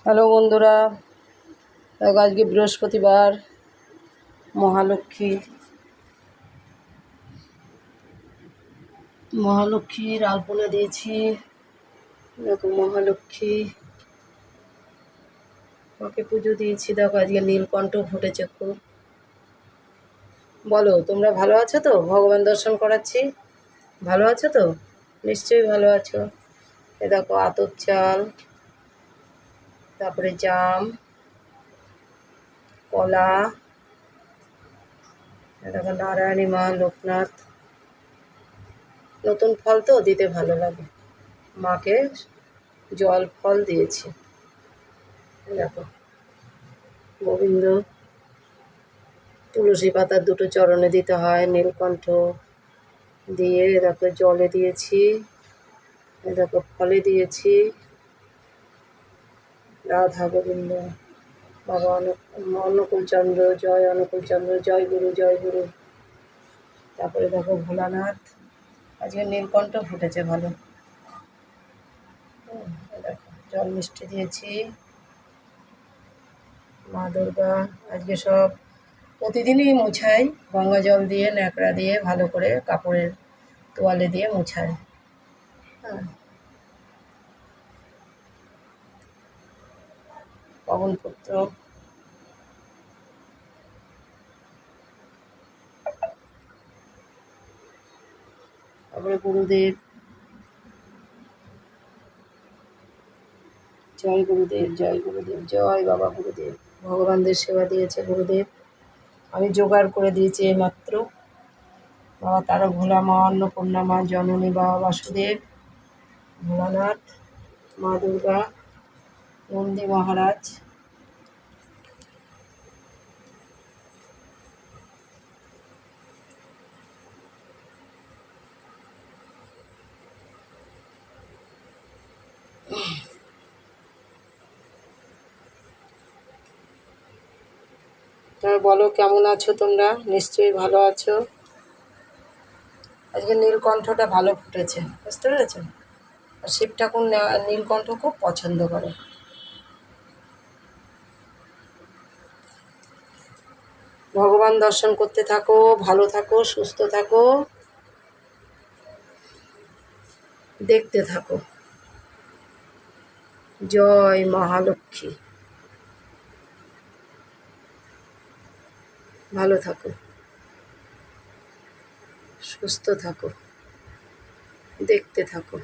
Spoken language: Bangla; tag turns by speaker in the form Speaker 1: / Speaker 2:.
Speaker 1: হ্যালো বন্ধুরা, দেখো আজকে বৃহস্পতিবার, মহালক্ষ্মীর আলপনা দিয়েছি। দেখো মহালক্ষ্মী মাকে পুজো দিয়েছি। দেখো আজকে নীলকণ্ঠ ফুটেছে খুব। বলো তোমরা ভালো আছো তো? ভগবান দর্শন করাচ্ছি, ভালো আছো তো? নিশ্চয়ই ভালো আছো। এ দেখো আতপ চাল, তারপরে জাম, কলা, এ দেখো নারায়ণী মা, লোকনাথ। নতুন ফল তো দিতে ভালো লাগে। মাকে জল ফল দিয়েছি। দেখো গোবিন্দ, তুলসী পাতার দুটো চরণে দিতে হয়, নীলকণ্ঠ দিয়ে দেখো জলে দিয়েছি, দেখো ফলে দিয়েছি। রাধা গোবিন্দ, বাবা অনুকূলচন্দ্র, জয় অনুকূলচন্দ্র, জয় গুরু, জয় গুরু। তারপরে দেখো ভোলানাথ, আজকে নীলকণ্ঠ ফুটেছে ভালো। দেখো জল মিষ্টি দিয়েছি। মা দুর্গা, আজকে সব প্রতিদিনই মুছাই গঙ্গা জল দিয়ে, ন্যাকড়া দিয়ে ভালো করে কাপড়ের তোয়ালে দিয়ে মুছাই। হ্যাঁ, পবনপুত্র, তারপরে গুরুদেব, জয় গুরুদেব, জয় গুরুদেব, জয় বাবা গুরুদেব। ভগবানদের সেবা দিয়েছে গুরুদেব, আমি জোগাড় করে দিয়েছি এইমাত্র। বাবা তারা ভোলা মা, অন্নপূর্ণা মা, জননী বাবা বাসুদেব, ভোলানাথ, মা দুর্গা, নন্দী মহারাজ। তুমি বলো কেমন আছো তোমরা? নিশ্চয়ই ভালো আছো। আজকে নীলকণ্ঠটা ভালো ফুটেছে, বুঝতে পেরেছো? আর শিব ঠাকুর নীলকণ্ঠ খুব পছন্দ করে। ভগবান দর্শন করতে থাকো, ভালো থাকো, সুস্থ থাকো, দেখতে থাকো। জয় মহালক্ষ্মী। ভালো থাকো, সুস্থ থাকো, দেখতে থাকো।